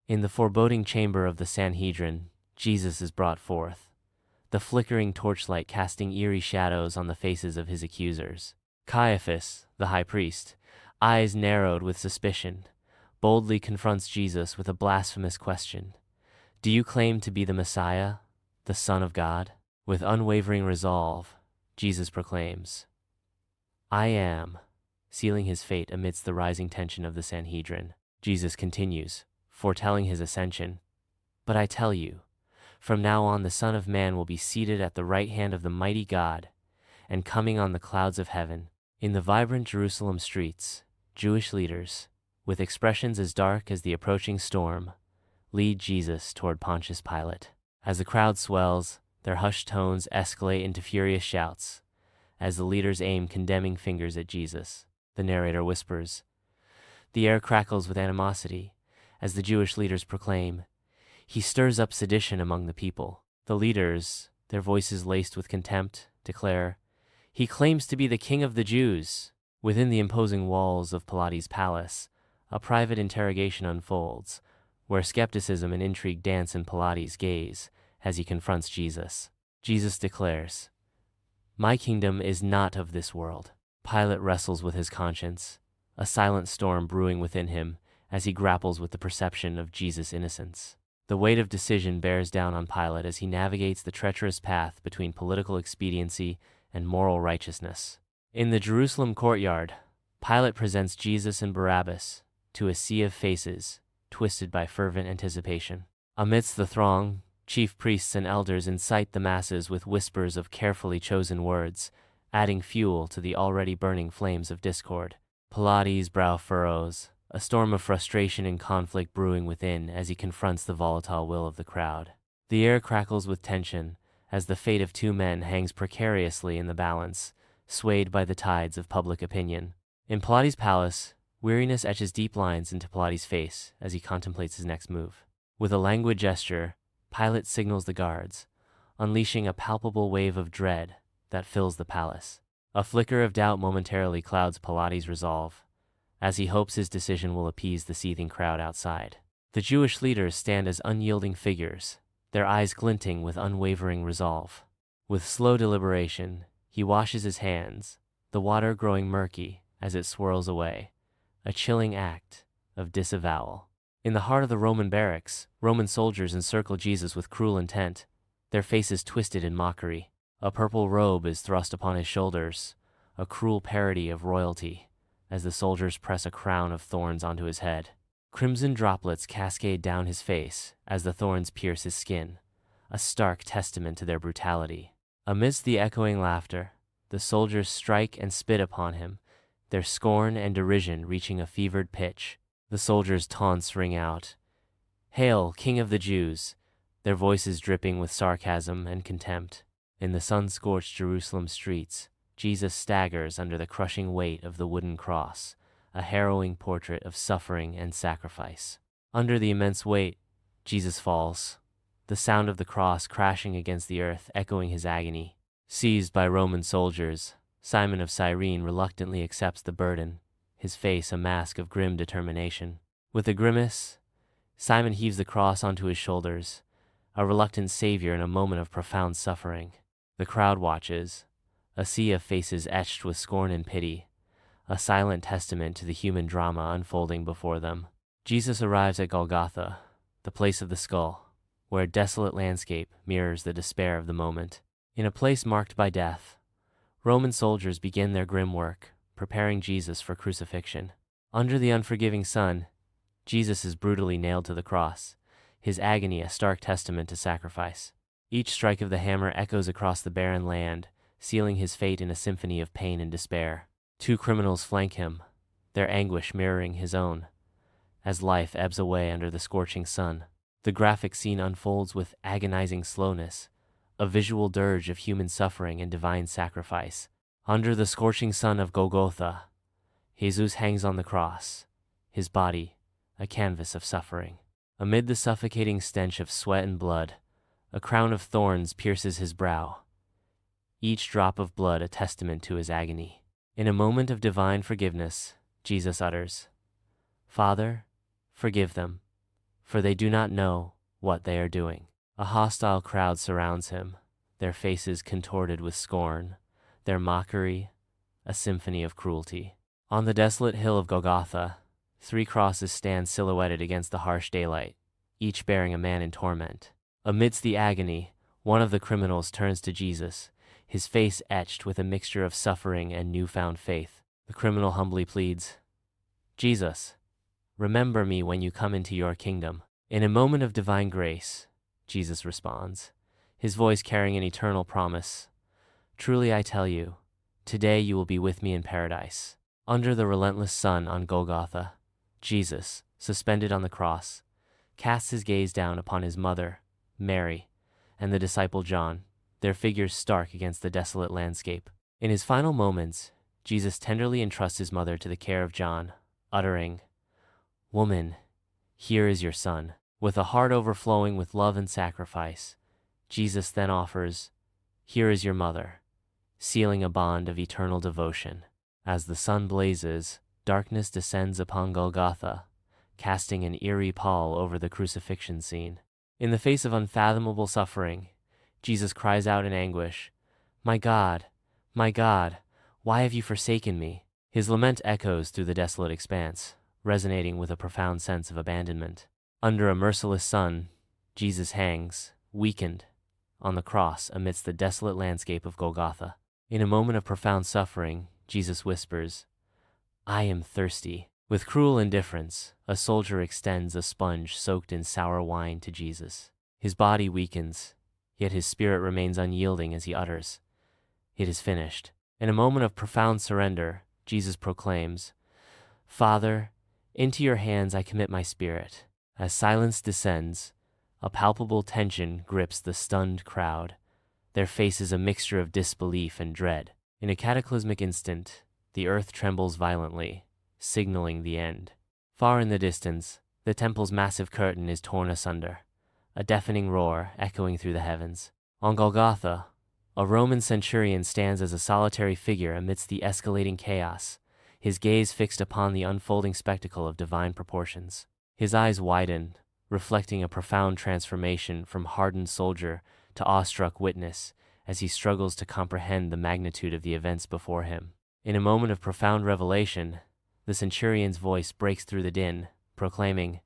In the foreboding chamber of the Sanhedrin, Jesus is brought forth, the flickering torchlight casting eerie shadows on the faces of his accusers. Caiaphas, the high priest, eyes narrowed with suspicion, boldly confronts Jesus with a blasphemous question. Do you claim to be the Messiah, the Son of God? With unwavering resolve, Jesus proclaims, I am, sealing his fate amidst the rising tension of the Sanhedrin. Jesus continues, foretelling his ascension. But I tell you, from now on the Son of Man will be seated at the right hand of the mighty God, and coming on the clouds of heaven. In the vibrant Jerusalem streets, Jewish leaders, with expressions as dark as the approaching storm, lead Jesus toward Pontius Pilate. As the crowd swells, their hushed tones escalate into furious shouts. As the leaders aim condemning fingers at Jesus, the narrator whispers. The air crackles with animosity as the Jewish leaders proclaim, He stirs up sedition among the people. The leaders, their voices laced with contempt, declare, He claims to be the King of the Jews. Within the imposing walls of Pilates' palace, a private interrogation unfolds, where skepticism and intrigue dance in Pilates' gaze as he confronts Jesus. Jesus declares, My kingdom is not of this world. Pilate wrestles with his conscience, a silent storm brewing within him as he grapples with the perception of Jesus' innocence. The weight of decision bears down on Pilate as he navigates the treacherous path between political expediency and moral righteousness. In the Jerusalem courtyard, Pilate presents Jesus and Barabbas to a sea of faces, twisted by fervent anticipation. Amidst the throng, chief priests and elders incite the masses with whispers of carefully chosen words, adding fuel to the already burning flames of discord. Pilates' brow furrows, a storm of frustration and conflict brewing within as he confronts the volatile will of the crowd. The air crackles with tension as the fate of two men hangs precariously in the balance, swayed by the tides of public opinion. In Pilates' palace, weariness etches deep lines into Pilates' face as he contemplates his next move. With a languid gesture, Pilate signals the guards, unleashing a palpable wave of dread that fills the palace. A flicker of doubt momentarily clouds Pilates' resolve, as he hopes his decision will appease the seething crowd outside. The Jewish leaders stand as unyielding figures, their eyes glinting with unwavering resolve. With slow deliberation, he washes his hands, the water growing murky as it swirls away, a chilling act of disavowal. In the heart of the Roman barracks, Roman soldiers encircle Jesus with cruel intent, their faces twisted in mockery. A purple robe is thrust upon his shoulders, a cruel parody of royalty, as the soldiers press a crown of thorns onto his head. Crimson droplets cascade down his face as the thorns pierce his skin, a stark testament to their brutality. Amidst the echoing laughter, the soldiers strike and spit upon him, their scorn and derision reaching a fevered pitch. The soldiers' taunts ring out, Hail, King of the Jews, their voices dripping with sarcasm and contempt. In the sun-scorched Jerusalem streets, Jesus staggers under the crushing weight of the wooden cross, a harrowing portrait of suffering and sacrifice. Under the immense weight, Jesus falls, the sound of the cross crashing against the earth echoing his agony. Seized by Roman soldiers, Simon of Cyrene reluctantly accepts the burden, his face a mask of grim determination. With a grimace, Simon heaves the cross onto his shoulders, a reluctant savior in a moment of profound suffering. The crowd watches, a sea of faces etched with scorn and pity, a silent testament to the human drama unfolding before them. Jesus arrives at Golgotha, the place of the skull, where a desolate landscape mirrors the despair of the moment. In a place marked by death, Roman soldiers begin their grim work, preparing Jesus for crucifixion. Under the unforgiving sun, Jesus is brutally nailed to the cross, his agony a stark testament to sacrifice. Each strike of the hammer echoes across the barren land, sealing his fate in a symphony of pain and despair. Two criminals flank him, their anguish mirroring his own, as life ebbs away under the scorching sun. The graphic scene unfolds with agonizing slowness, a visual dirge of human suffering and divine sacrifice. Under the scorching sun of Golgotha, Jesus hangs on the cross, his body a canvas of suffering. Amid the suffocating stench of sweat and blood, a crown of thorns pierces his brow, each drop of blood a testament to his agony. In a moment of divine forgiveness, Jesus utters, Father, forgive them, for they do not know what they are doing. A hostile crowd surrounds him, their faces contorted with scorn, their mockery a symphony of cruelty. On the desolate hill of Golgotha, 3 crosses stand silhouetted against the harsh daylight, each bearing a man in torment. Amidst the agony, one of the criminals turns to Jesus, his face etched with a mixture of suffering and newfound faith. The criminal humbly pleads, "Jesus, remember me when you come into your kingdom." In a moment of divine grace, Jesus responds, his voice carrying an eternal promise. "Truly I tell you, today you will be with me in paradise." Under the relentless sun on Golgotha, Jesus, suspended on the cross, casts his gaze down upon his mother, Mary, and the disciple John, their figures stark against the desolate landscape. In his final moments, Jesus tenderly entrusts his mother to the care of John, uttering, "Woman, here is your son." With a heart overflowing with love and sacrifice, Jesus then offers, "Here is your mother," sealing a bond of eternal devotion. As the sun blazes, darkness descends upon Golgotha, casting an eerie pall over the crucifixion scene. In the face of unfathomable suffering, Jesus cries out in anguish, my God, why have you forsaken me?" His lament echoes through the desolate expanse, resonating with a profound sense of abandonment. Under a merciless sun, Jesus hangs, weakened, on the cross amidst the desolate landscape of Golgotha. In a moment of profound suffering, Jesus whispers, "I am thirsty." With cruel indifference, a soldier extends a sponge soaked in sour wine to Jesus. His body weakens, yet his spirit remains unyielding as he utters, "It is finished." In a moment of profound surrender, Jesus proclaims, "Father, into your hands I commit my spirit." As silence descends, a palpable tension grips the stunned crowd, their faces a mixture of disbelief and dread. In a cataclysmic instant, the earth trembles violently, signaling the end. Far in the distance, the temple's massive curtain is torn asunder, a deafening roar echoing through the heavens. On Golgotha, a Roman centurion stands as a solitary figure amidst the escalating chaos, his gaze fixed upon the unfolding spectacle of divine proportions. His eyes widen, reflecting a profound transformation from hardened soldier to awestruck witness as he struggles to comprehend the magnitude of the events before him. In a moment of profound revelation, the centurion's voice breaks through the din, proclaiming,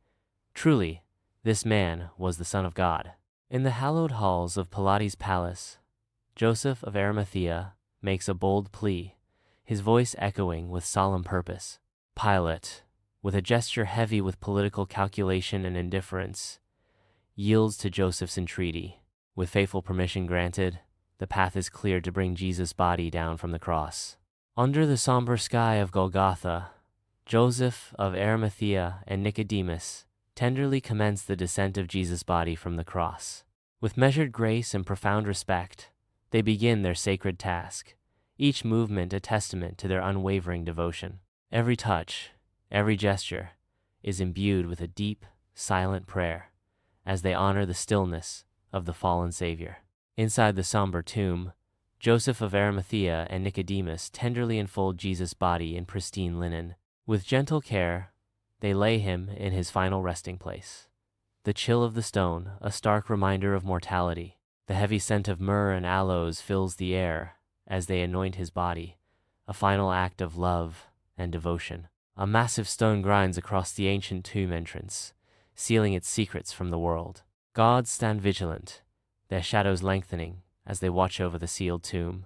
"Truly, this man was the Son of God." In the hallowed halls of Pilates' palace, Joseph of Arimathea makes a bold plea, his voice echoing with solemn purpose. Pilate, with a gesture heavy with political calculation and indifference, yields to Joseph's entreaty. With faithful permission granted, the path is cleared to bring Jesus' body down from the cross. Under the somber sky of Golgotha, Joseph of Arimathea and Nicodemus tenderly commence the descent of Jesus' body from the cross. With measured grace and profound respect, they begin their sacred task, each movement a testament to their unwavering devotion. Every touch, every gesture, is imbued with a deep, silent prayer as they honor the stillness of the fallen Savior. Inside the somber tomb, Joseph of Arimathea and Nicodemus tenderly enfold Jesus' body in pristine linen. With gentle care, they lay him in his final resting place. The chill of the stone, a stark reminder of mortality. The heavy scent of myrrh and aloes fills the air as they anoint his body, a final act of love and devotion. A massive stone grinds across the ancient tomb entrance, sealing its secrets from the world. Guards stand vigilant, their shadows lengthening as they watch over the sealed tomb,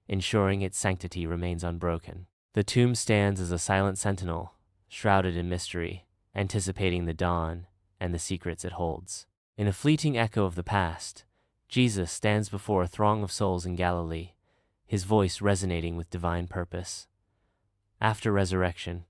ensuring its sanctity remains unbroken. The tomb stands as a silent sentinel, shrouded in mystery, anticipating the dawn and the secrets it holds. In a fleeting echo of the past, Jesus stands before a throng of souls in Galilee, his voice resonating with divine purpose. After resurrection,